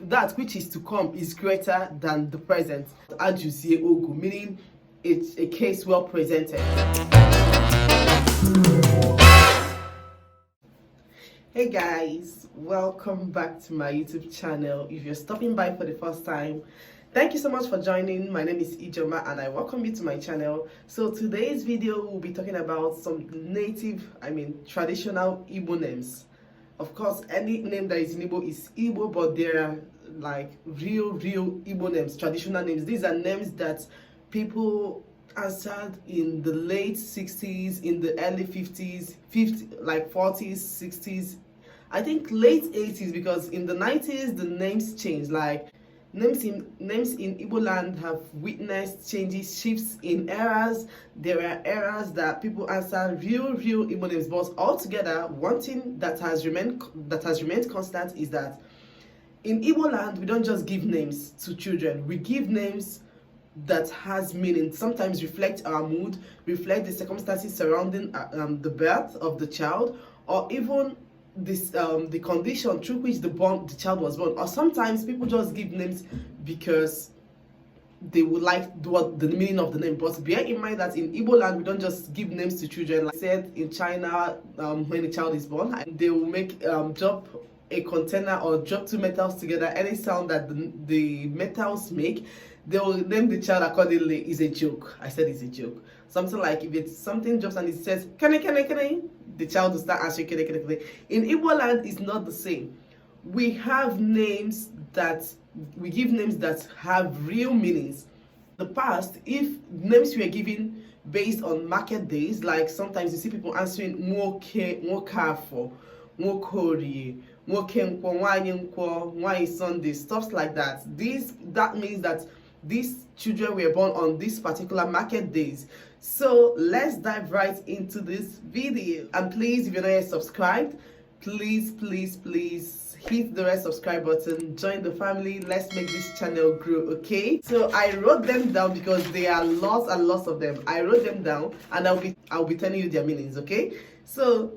that which is to come is greater than the present. Ajuzie Ogu, meaning it's a case well presented. Hey guys, welcome back to my YouTube channel. If you're stopping by for the first time, thank you so much for joining. My name is Ijoma and I welcome you to my channel. So today's video we'll be talking about some traditional Igbo names. Of course, any name that is in Igbo is Igbo, but there are like real Igbo names, traditional names. These are names that people answered in the late 60s, in the early 50s, 40s, 60s, I think late 80s, because in the 90s the names changed. Like names in Igbo land have witnessed changes, shifts in eras. There are eras that people answer real Igbo names, but altogether one thing that has remained constant is that in Igbo land we don't just give names to children, we give names that has meaning, sometimes reflect our mood, reflect the circumstances surrounding the birth of the child, or even this the condition through which the child was born. Or sometimes people just give names because they would like what the meaning of the name. But bear in mind that in Igbo land we don't just give names to children. Like I said, in China, when a child is born, they will make drop a container or drop two metals together. Any sound that the metals make, they will name the child accordingly. Is a joke. I said it's a joke. Something like if it's something drops and it says kene, the child will start answering kene. In Igbo land, it's not the same. We have names that we give names that have real meanings. The past, if names were given based on market days, like sometimes you see people answering Nwokafo, Nwokorie, Nwokenkwo, Nwanyi Sunday, stuff like that. That means that these children were born on this particular market days. So let's dive right into this video. And please, if you're not yet subscribed, please hit the red subscribe button, join the family. Let's make this channel grow, okay? So I wrote them down because there are lots and lots of them. I wrote them down and I'll be telling you their meanings, okay? So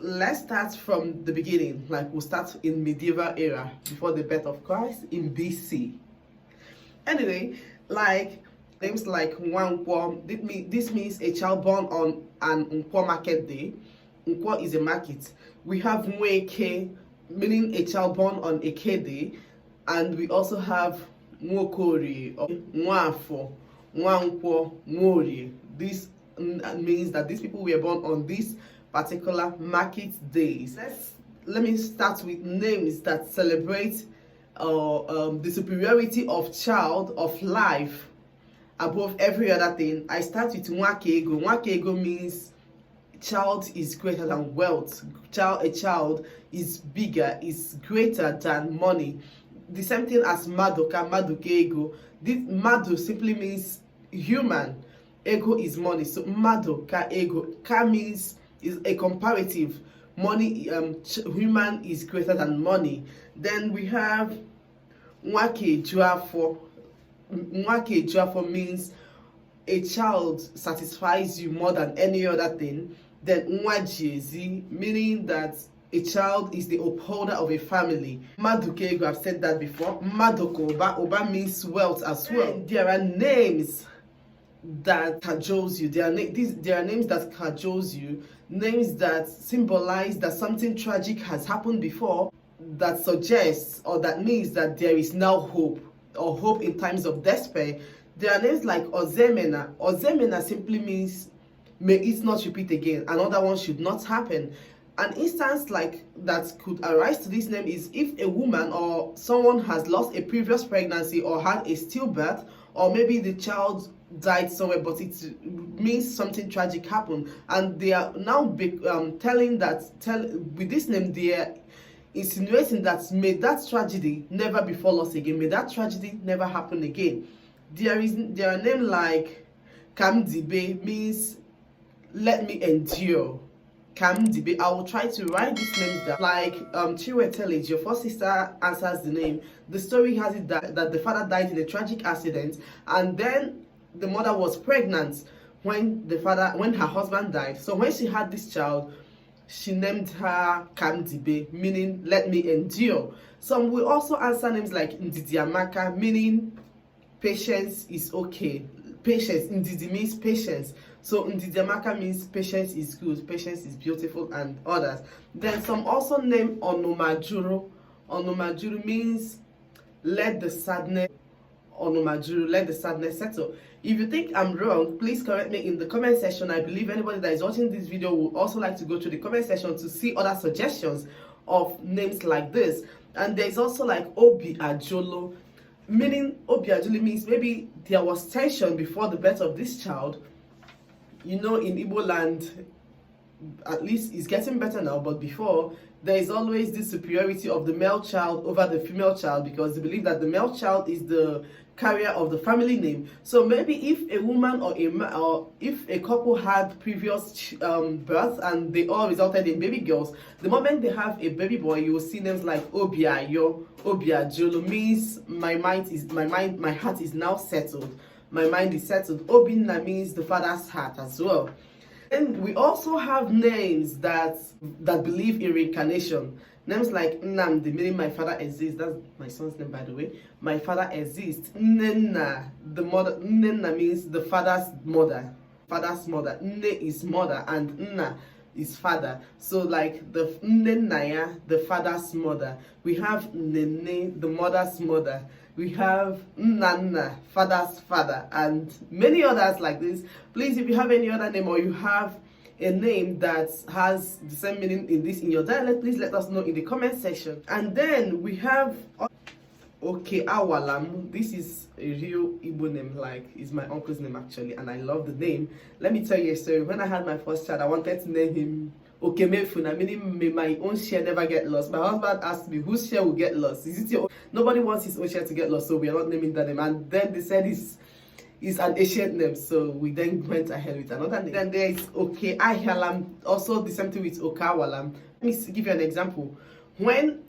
let's start from the beginning. Like we'll start in medieval era, before the birth of Christ, in BC. Anyway, like names like Nwankwo, this means a child born on an Nkwo market day. Nkwo is a market. We have Nweke, meaning a child born on a K day, and we also have Nwokorie, or Nwafo, Nwankwo, Nworie. This means that these people were born on these particular market days. Let me start with names that celebrate the superiority of child, of life, above every other thing. I start with Nwakego. Nwakego means child is greater than wealth. A child is bigger, is greater than money. The same thing as Madoka, Madokego. This Mado simply means human. Ego is money. So Madoka Ego. Ka means is a comparative. Money, human is greater than money. Then we have Nwake Juafo. Nwake Juafo means a child satisfies you more than any other thing. Then Nwajiezi, meaning that a child is the upholder of a family. Madukego, I've said that before. Madoko, Oba means wealth as well. And there are names that cajoles you. There are names that cajoles you. Names that symbolize that something tragic has happened before, that suggests or that means that there is now hope, or hope in times of despair. There are names like Ozemena. Ozemena simply means may it not repeat again. Another one should not happen. An instance like that could arise to this name is if a woman or someone has lost a previous pregnancy or had a stillbirth, or maybe the child died somewhere, but it means something tragic happened, and they are now with this name they are insinuating that may that tragedy never befall us again, may that tragedy never happen again. There are names like Kamdibe, means let me endure. Kamdibe, I will try to write these names down. Like Chiwetelage, your first sister answers the name. The story has it that the father died in a tragic accident, and then the mother was pregnant when her husband died. So when she had this child, she named her Kamdibe, meaning let me endure. Some will also answer names like Ndidiamaka, meaning patience is okay. Patience, Ndidi means patience. So Ndidiamaka means patience is good, patience is beautiful, and others. Then some also name Onomajuro. Onomajuro means let the sadness Onomajuru, let the sadness settle. If you think I'm wrong, please correct me in the comment section. I believe anybody that is watching this video would also like to go to the comment section to see other suggestions of names like this. And there's also like Obi Ajolo, meaning Obi Ajolo means maybe there was tension before the birth of this child. You know, in Igbo land, at least it's getting better now, but before there is always this superiority of the male child over the female child, because they believe that the male child is the carrier of the family name. So maybe if a woman or if a couple had previous birth and they all resulted in baby girls, the moment they have a baby boy, you will see names like Obiayo, Obiajolo, means my heart is now settled, my mind is settled. Obinna means the father's heart as well. And we also have names that believe in reincarnation. Names like Nnamdi, meaning my father exists. That's my son's name, by the way. My father exists. Nnenna, the mother. Nnenna means the father's mother. Father's mother. Nne is mother, and Nna is father. So like the Nnennaya, the father's mother. We have Nene, the mother's mother. We have Nnanna, father's father, and many others like this. Please, if you have any other name or you have a name that has the same meaning in your dialect, please let us know in the comment section. And then we have Awalam. This is a real Igbo name, like it's my uncle's name actually, and I love the name. Let me tell you a story. When I had my first child, I wanted to name him Okemefuna, meaning may my own share never get lost. My husband asked me, whose share will get lost? Is it your own? Nobody wants his own share to get lost, so we are not naming that name. And then they said it's an ancient name, so we then went ahead with another name. Then there is Ahialam, also the same thing with Okawalam. Let me give you an example. When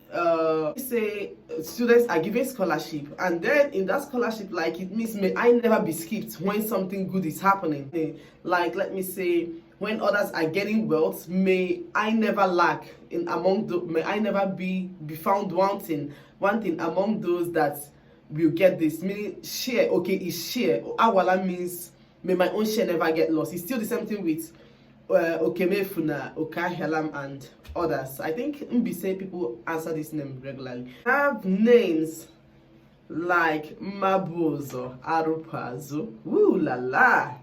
say students are given scholarship, and then in that scholarship, like it means may I never be skipped when something good is happening. Like let me say, when others are getting wealth, may I never lack may I never be found wanting among those that will get this. Meaning share, is share. Awala means may my own share never get lost. It's still the same thing with Okemefuna, Okahelam, and others. I think Mbise people answer this name regularly. I have names like Mabuzo, Arupazo. Woo la la!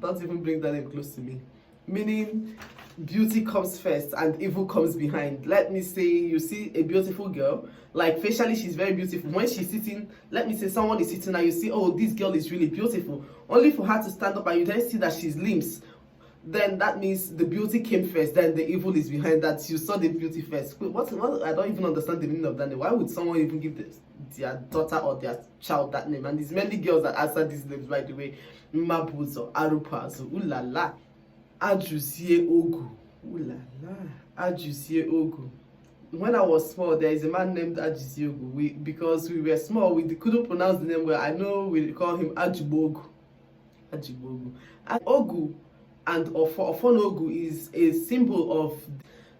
Don't even bring that name close to me. Meaning beauty comes first and evil comes behind. Let me say you see a beautiful girl, like facially she's very beautiful. When she's sitting, let me say someone is sitting and you see, oh, this girl is really beautiful, only for her to stand up and you then see that she's limbs. Then that means the beauty came first, then the evil is behind that. You saw the beauty first. What I don't even understand the meaning of that name. Why would someone even give their daughter or their child that name? And there's many girls that answer these names, by the way. Mabuzo, Arupazo, ooh la la. Ajusie Ogu. Ooh la la. Ajusie Ogu. When I was small, there is a man named Ajusie Ogu. Because we were small, we couldn't pronounce the name well. I know we call him Ajubogu. Ajubogu. And Ogu and Ofonogu is a symbol of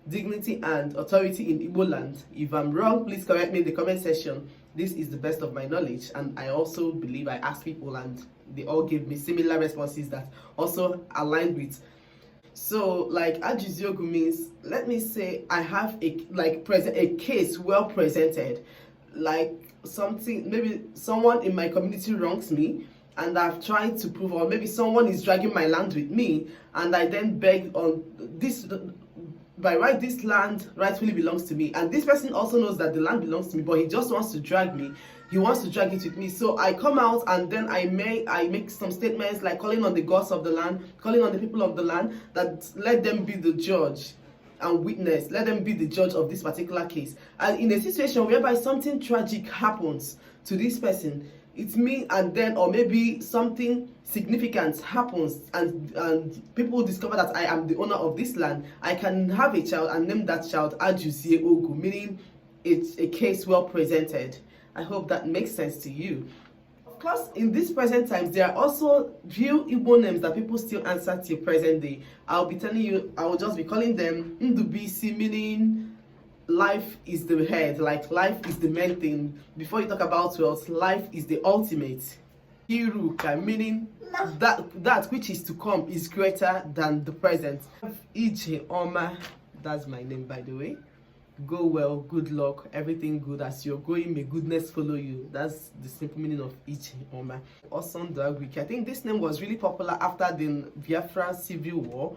dignity and authority in Igbo land. If I'm wrong, please correct me in the comment section. This is the best of my knowledge, and I also believe I asked people and they all gave me similar responses that also aligned with. So like Ajiziogu means, let me say I have a case well presented, like something, maybe someone in my community wrongs me and I've tried to prove, or maybe someone is dragging my land with me and I then beg on this, by right this land rightfully belongs to me, and this person also knows that the land belongs to me, but he just wants to drag me. He wants to drag it with me. So I come out and then I make some statements like calling on the gods of the land, calling on the people of the land, that let them be the judge and witness, let them be the judge of this particular case. And in a situation whereby something tragic happens to this person, it's me, and then or maybe something significant happens and people discover that I am the owner of this land, I can have a child and name that child Ajusie Ogu, meaning it's a case well presented. I hope that makes sense to you. Of course, in these present times, there are also real Igbo names that people still answer till present day. I'll be telling you, I will just be calling them Ndubisi, meaning life is the head, like life is the main thing. Before you talk about wealth, life is the ultimate. Iruka, meaning that which is to come is greater than the present. Ije Oma, that's my name by the way. Go well, good luck, everything good. As you're going, may goodness follow you. That's the simple meaning of Ije Oma. Osondagwike. I think this name was really popular after the Biafra Civil War,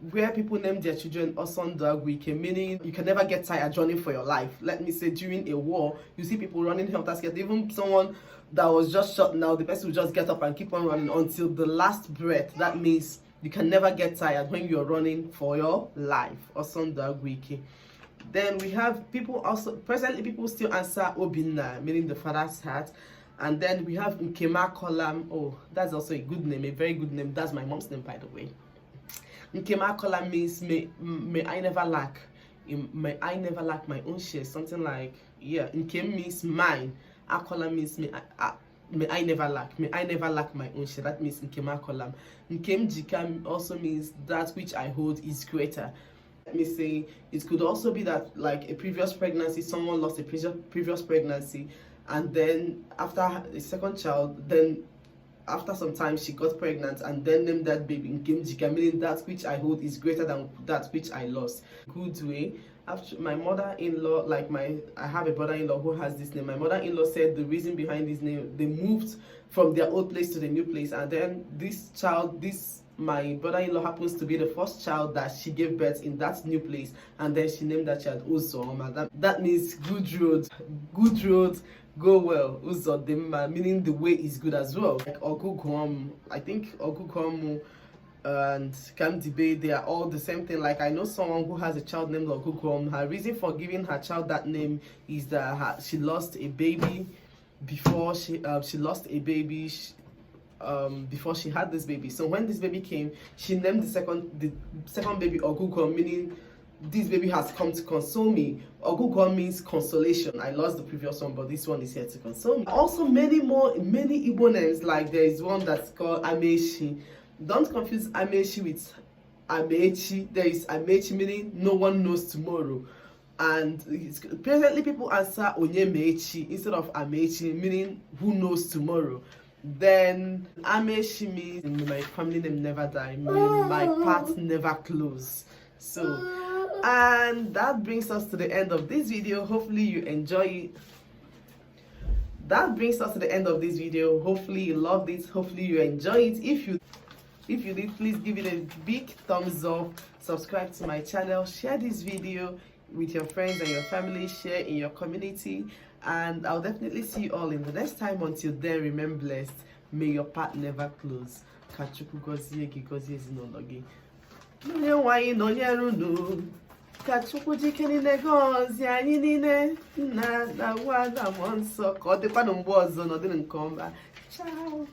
where people named their children Osondagwike, meaning you can never get tired running for your life. Let me say, during a war, you see people running helter-skelter. Even someone that was just shot now, the person will just get up and keep on running until the last breath. That means you can never get tired when you're running for your life. Osondagwike. Then we have people also, presently people still answer Obinna, meaning the father's heart. And then we have Nkema Kolam. Oh, that's also a good name, a very good name. That's my mom's name, by the way. Nkema Kolam means may I never lack. May I never lack my own share. Something like, yeah, Nkem means mine. Akola means may I never lack. May I never lack my own share. That means Nkema Kolam. Nkem Jika also means that which I hold is greater. Let me say, it could also be that like a previous pregnancy, someone lost a previous pregnancy, and then after a second child, then after some time she got pregnant and then named that baby Nkem Jika, meaning that which I hold is greater than that which I lost. Good way. After my mother-in-law, I have a brother-in-law who has this name. My mother-in-law said the reason behind this name, they moved from their old place to the new place, and then my brother-in-law happens to be the first child that she gave birth in that new place, and then she named that child Uzoma. That means good road, go well. Uzodema, meaning the way is good as well. Like Ogugom, I think Ogugom and Kamdibe, they are all the same thing. Like I know someone who has a child named Ogugom. Her reason for giving her child that name is that she lost a baby before she lost a baby. Before she had this baby. So when this baby came, she named the second baby Ogugo, meaning this baby has come to console me. Ogugo means consolation. I lost the previous one, but this one is here to console me. Also many Igbo names, like there is one that's called Amechi. Don't confuse Amechi with Amechi. There is Amechi, meaning no one knows tomorrow. And presently people answer Onyemechi instead of Amechi, meaning who knows tomorrow. Then Amechi means my family name never die, meaning my path never close. So, and that brings us to the end of this video. Hopefully you enjoy it. That brings us to the end of this video. Hopefully you loved it. Hopefully you enjoy it. If you did, please give it a big thumbs up. Subscribe to my channel. Share this video with your friends and your family. Share in your community. And I'll definitely see you all in the next time. Until then, remain blessed. May your path never close. Kachuku gozie gi gozie ezinụlọ gị. Onye nwanyị nọnyere unu. Kachukwu jikere gozie anyị niile. Nna na nwa na mmụọ nsọ. Ka ọ dịkwanụ mgbe ọzọ n'ọdịnihu nke ọma. Ciao.